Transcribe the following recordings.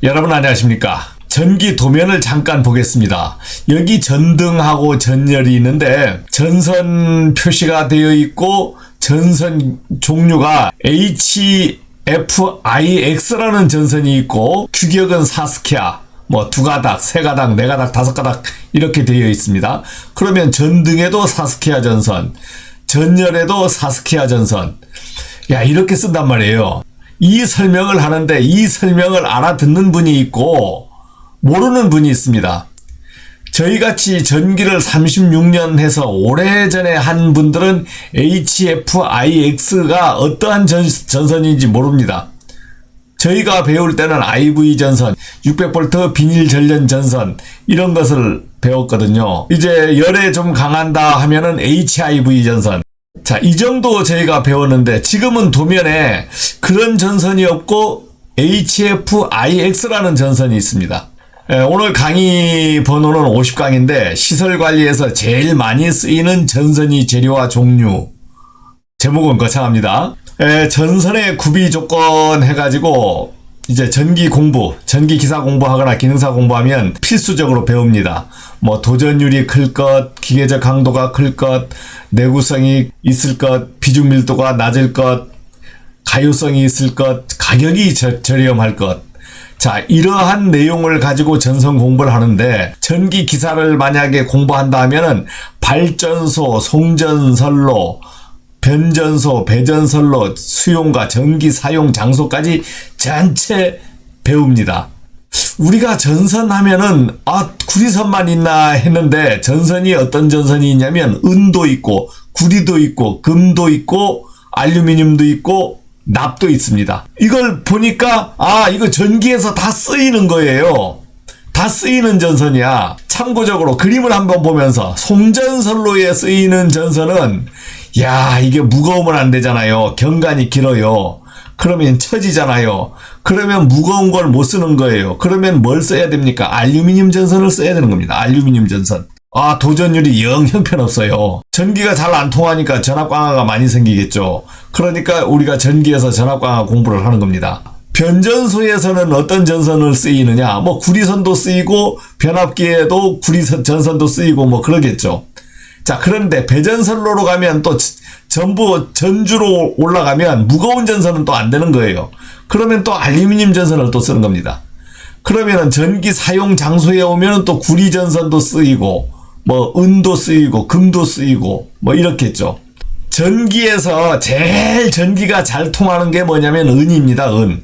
여러분 안녕하십니까? 전기 도면을 잠깐 보겠습니다. 여기 전등하고 전열이 있는데 전선 표시가 되어 있고 전선 종류가 HFIX라는 전선이 있고 규격은 4스퀘어, 뭐 2가닥, 3가닥, 4가닥, 5가닥 이렇게 되어 있습니다. 그러면 전등에도 4스퀘어 전선, 전열에도 4스퀘어 전선, 야 이렇게 쓴단 말이에요. 이 설명을 하는데 이 설명을 알아듣는 분이 있고 모르는 분이 있습니다. 저희같이 전기를 36년 해서 오래전에 한 분들은 HFIX가 어떠한 전선인지 모릅니다. 저희가 배울 때는 IV 전선, 600V 비닐 전련 전선 이런 것을 배웠거든요. 이제 열에 좀 강한다 하면은 HIV 전선. 자, 이 정도 저희가 배웠는데 지금은 도면에 그런 전선이 없고 HFIX라는 전선이 있습니다. 오늘 강의 번호는 50강인데 시설관리에서 제일 많이 쓰이는 전선이 재료와 종류. 제목은 거창합니다. 전선의 구비 조건 해가지고 이제 전기 공부, 전기 기사 공부하거나 기능사 공부하면 필수적으로 배웁니다. 뭐 도전율이 클 것, 기계적 강도가 클 것, 내구성이 있을 것, 비중 밀도가 낮을 것, 가요성이 있을 것, 가격이 저렴할 것. 자, 이러한 내용을 가지고 전선 공부를 하는데 전기 기사를 만약에 공부한다 하면은 발전소, 송전선로, 변전소, 배전선로, 수용과 전기 사용 장소까지 전체 배웁니다. 우리가 전선 하면은 구리선만 있나 했는데 전선이 어떤 전선이 있냐면 은도 있고 구리도 있고 금도 있고 알루미늄도 있고 납도 있습니다. 이걸 보니까 이거 전기에서 다 쓰이는 거예요. 다 쓰이는 전선이야. 참고적으로 그림을 한번 보면서 송전선로에 쓰이는 전선은 이게 무거우면 안 되잖아요. 경관이 길어요. 그러면 처지잖아요. 그러면 무거운 걸 못 쓰는 거예요. 그러면 뭘 써야 됩니까? 알루미늄 전선을 써야 되는 겁니다. 알루미늄 전선. 도전율이 영 형편없어요. 전기가 잘 안 통하니까 전압강화가 많이 생기겠죠. 그러니까 우리가 전기에서 전압강화 공부를 하는 겁니다. 변전소에서는 어떤 전선을 쓰이느냐? 뭐 구리선도 쓰이고 변압기에도 전선도 쓰이고 뭐 그러겠죠. 자, 그런데 배전선로로 가면 또 전부 전주로 올라가면 무거운 전선은 또 안 되는 거예요. 그러면 또 알루미늄 전선을 또 쓰는 겁니다. 그러면은 전기 사용 장소에 오면은 또 구리 전선도 쓰이고 뭐 은도 쓰이고 금도 쓰이고 뭐 이렇겠죠. 전기에서 제일 전기가 잘 통하는 게 뭐냐면 은입니다. 은.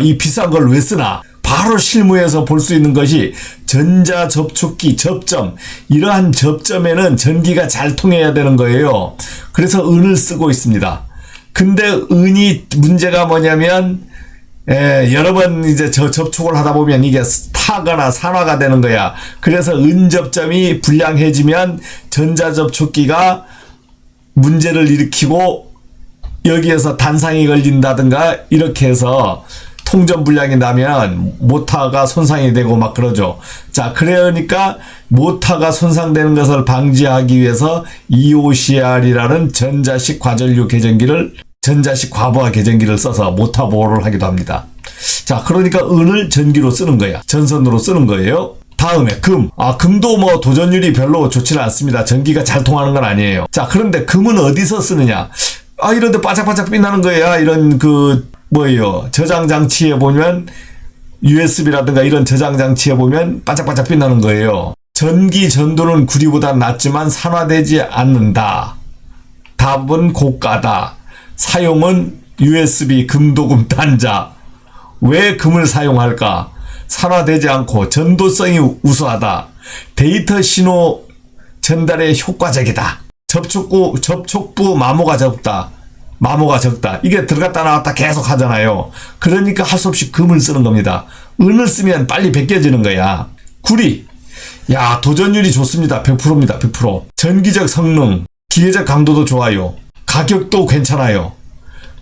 이 비싼 걸 왜 쓰나? 바로 실무에서 볼 수 있는 것이 전자접촉기 접점, 이러한 접점에는 전기가 잘 통해야 되는 거예요. 그래서 은을 쓰고 있습니다. 근데 은이 문제가 뭐냐면 여러 번 이제 접촉을 하다 보면 이게 타거나 산화가 되는 거야. 그래서 은 접점이 불량해지면 전자접촉기가 문제를 일으키고 여기에서 단상이 걸린다든가 이렇게 해서 통전 불량이 나면 모터가 손상이 되고 막 그러죠. 자, 그러니까 모터가 손상되는 것을 방지하기 위해서 EOCR이라는 전자식 과전류 개전기를, 전자식 과부하 개전기를 써서 모터 보호를 하기도 합니다. 자, 그러니까 은을 전기로 쓰는 거야. 전선으로 쓰는 거예요. 다음에 금. 금도 뭐 도전율이 별로 좋지는 않습니다. 전기가 잘 통하는 건 아니에요. 자, 그런데 금은 어디서 쓰느냐? 이런데 바짝바짝 빛나는 거야. 이런 저장 장치에 보면 USB라든가 이런 저장 장치에 보면 반짝반짝 빛나는 거예요. 전기 전도는 구리보다 낮지만 산화되지 않는다. 답은 고가다. 사용은 USB 금도금 단자. 왜 금을 사용할까? 산화되지 않고 전도성이 우수하다. 데이터 신호 전달에 효과적이다. 접촉부 마모가 적다. 이게 들어갔다 나왔다 계속 하잖아요. 그러니까 할 수 없이 금을 쓰는 겁니다. 은을 쓰면 빨리 벗겨지는 거야. 구리. 도전율이 좋습니다. 100%입니다. 100%. 전기적 성능, 기계적 강도도 좋아요. 가격도 괜찮아요.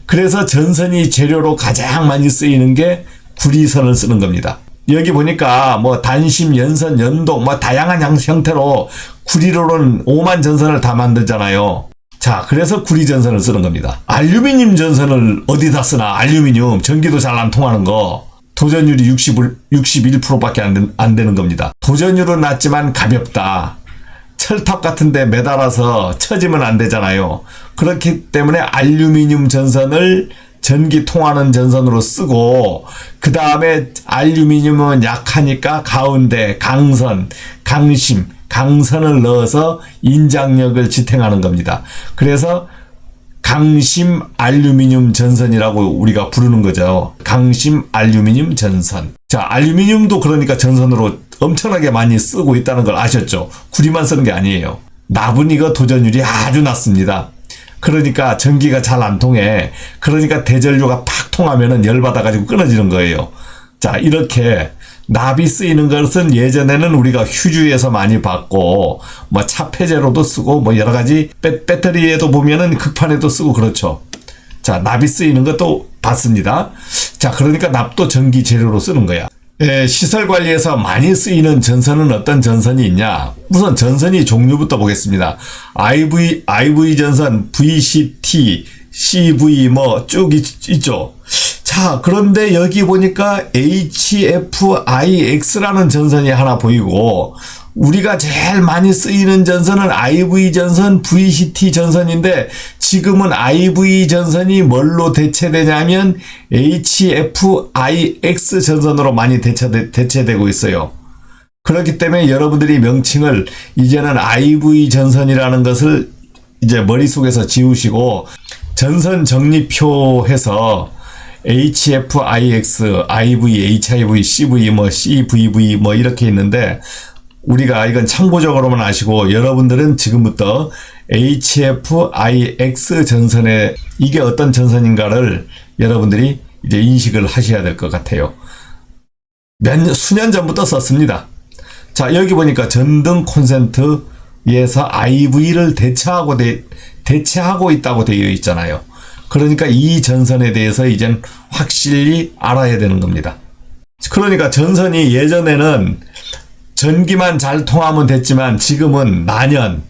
그래서 전선이 재료로 가장 많이 쓰이는 게 구리선을 쓰는 겁니다. 여기 보니까 뭐 단심, 연선, 연동 뭐 다양한 형태로 구리로는 5만 전선을 다 만들잖아요. 자, 그래서 구리 전선을 쓰는 겁니다. 알루미늄 전선을 어디다 쓰나? 알루미늄 전기도 잘 안 통하는 거. 도전율이 61%밖에 안 되는 겁니다. 도전율은 낮지만 가볍다. 철탑 같은 데 매달아서 쳐지면 안 되잖아요. 그렇기 때문에 알루미늄 전선을 전기 통하는 전선으로 쓰고, 그 다음에 알루미늄은 약하니까 가운데 강선, 강선을 넣어서 인장력을 지탱하는 겁니다. 그래서 강심 알루미늄 전선이라고 우리가 부르는 거죠. 강심 알루미늄 전선. 자, 알루미늄도 그러니까 전선으로 엄청나게 많이 쓰고 있다는 걸 아셨죠? 구리만 쓰는 게 아니에요. 납은 이거 도전율이 아주 낮습니다. 그러니까 전기가 잘 안 통해. 그러니까 대전류가 팍 통하면은 열받아가지고 끊어지는 거예요. 자, 이렇게 납이 쓰이는 것은 예전에는 우리가 휴지에서 많이 봤고, 뭐 차폐제로도 쓰고, 뭐 여러 가지 배터리에도 보면은 극판에도 쓰고 그렇죠. 자, 납이 쓰이는 것도 봤습니다. 자, 그러니까 납도 전기 재료로 쓰는 거야. 시설 관리에서 많이 쓰이는 전선은 어떤 전선이 있냐? 우선 전선이 종류부터 보겠습니다. IV 전선, VCT, CV 뭐 쭉 있죠. 자, 그런데 여기 보니까 HFIX라는 전선이 하나 보이고, 우리가 제일 많이 쓰이는 전선은 IV 전선, VCT 전선인데, 지금은 IV 전선이 뭘로 대체되냐면 HFIX 전선으로 많이 대체되고 있어요. 그렇기 때문에 여러분들이 명칭을 이제는 IV 전선이라는 것을 이제 머릿속에서 지우시고, 전선 정리표해서 HFIX, IV, HIV, CV, 뭐 CVV 뭐 이렇게 있는데, 우리가 이건 참고적으로만 아시고, 여러분들은 지금부터 HFIX 전선에 이게 어떤 전선인가를 여러분들이 이제 인식을 하셔야 될 것 같아요. 수년 전부터 썼습니다. 자, 여기 보니까 전등 콘센트에서 IV를 대체하고 있다고 되어 있잖아요. 그러니까 이 전선에 대해서 이젠 확실히 알아야 되는 겁니다. 그러니까 전선이 예전에는 전기만 잘 통하면 됐지만 지금은 난연,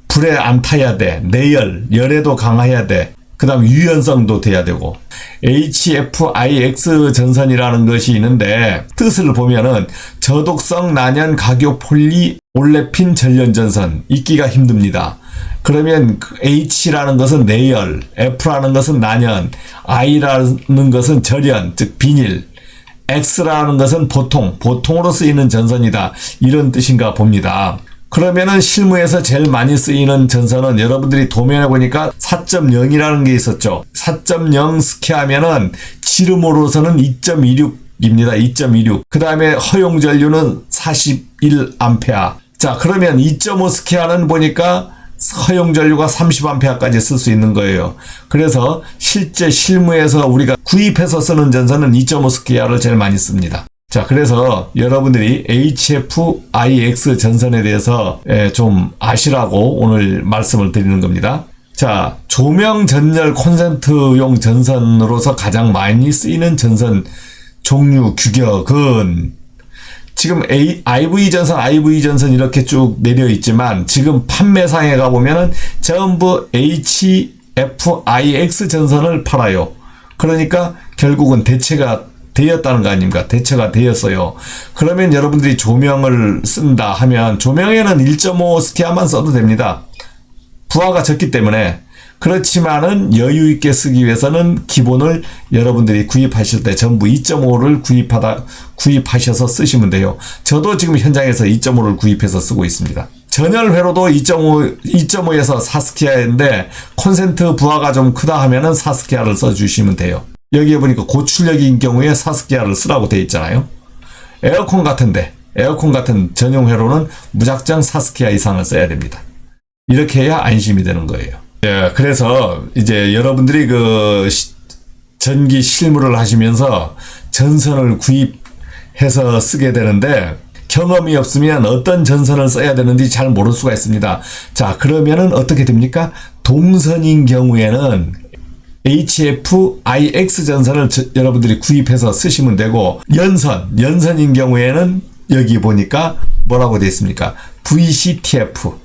불에 안 타야 돼, 내열, 열에도 강해야 돼, 그 다음 유연성도 돼야 되고, HFIX 전선이라는 것이 있는데 뜻을 보면은 저독성 난연 각유 폴리 올레핀 전련 전선, 읽기가 힘듭니다. 그러면 H라는 것은 내열, F라는 것은 난연, I라는 것은 절연, 즉 비닐, X라는 것은 보통으로 쓰이는 전선이다. 이런 뜻인가 봅니다. 그러면은 실무에서 제일 많이 쓰이는 전선은 여러분들이 도면에 보니까 4.0이라는 게 있었죠. 4.0 스키하면은 지름으로서는 2.26입니다. 2.26. 그 다음에 허용 전류는 41A. 자, 그러면 2.5 스키아는 보니까 허용 전류가 30A까지 쓸 수 있는 거예요. 그래서 실제 실무에서 우리가 구입해서 쓰는 전선은 2.5 스키아를 제일 많이 씁니다. 자, 그래서 여러분들이 HFIX 전선에 대해서 좀 아시라고 오늘 말씀을 드리는 겁니다. 자, 조명 전열 콘센트용 전선으로서 가장 많이 쓰이는 전선 종류 규격은 지금 IV 전선 이렇게 쭉 내려 있지만 지금 판매상에 가보면은 전부 HFIX 전선을 팔아요. 그러니까 결국은 대체가 되었다는 거 아닙니까? 대체가 되었어요. 그러면 여러분들이 조명을 쓴다 하면 조명에는 1.5 스키아만 써도 됩니다. 부하가 적기 때문에. 그렇지만은 여유 있게 쓰기 위해서는 기본을 여러분들이 구입하실 때 전부 2.5를 구입하셔서 쓰시면 돼요. 저도 지금 현장에서 2.5를 구입해서 쓰고 있습니다. 전열 회로도 2.5에서 4스키아인데 콘센트 부하가 좀 크다 하면은 4스키아를 써주시면 돼요. 여기에 보니까 고출력인 경우에 4스키아를 쓰라고 되어 있잖아요. 에어컨 같은 전용 회로는 무작정 4스키아 이상을 써야 됩니다. 이렇게 해야 안심이 되는 거예요. 예, 그래서 이제 여러분들이 전기 실무를 하시면서 전선을 구입해서 쓰게 되는데 경험이 없으면 어떤 전선을 써야 되는지 잘 모를 수가 있습니다. 자, 그러면은 어떻게 됩니까? 동선인 경우에는 HFIX 전선을 여러분들이 구입해서 쓰시면 되고, 연선인 경우에는 여기 보니까 뭐라고 되어 있습니까?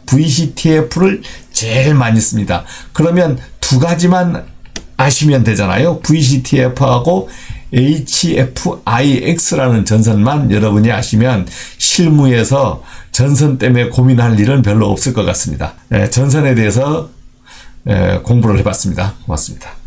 VCTF를 제일 많이 씁니다. 그러면 두 가지만 아시면 되잖아요. VCTF하고 HFIX라는 전선만 여러분이 아시면 실무에서 전선 때문에 고민할 일은 별로 없을 것 같습니다. 전선에 대해서 공부를 해봤습니다. 고맙습니다.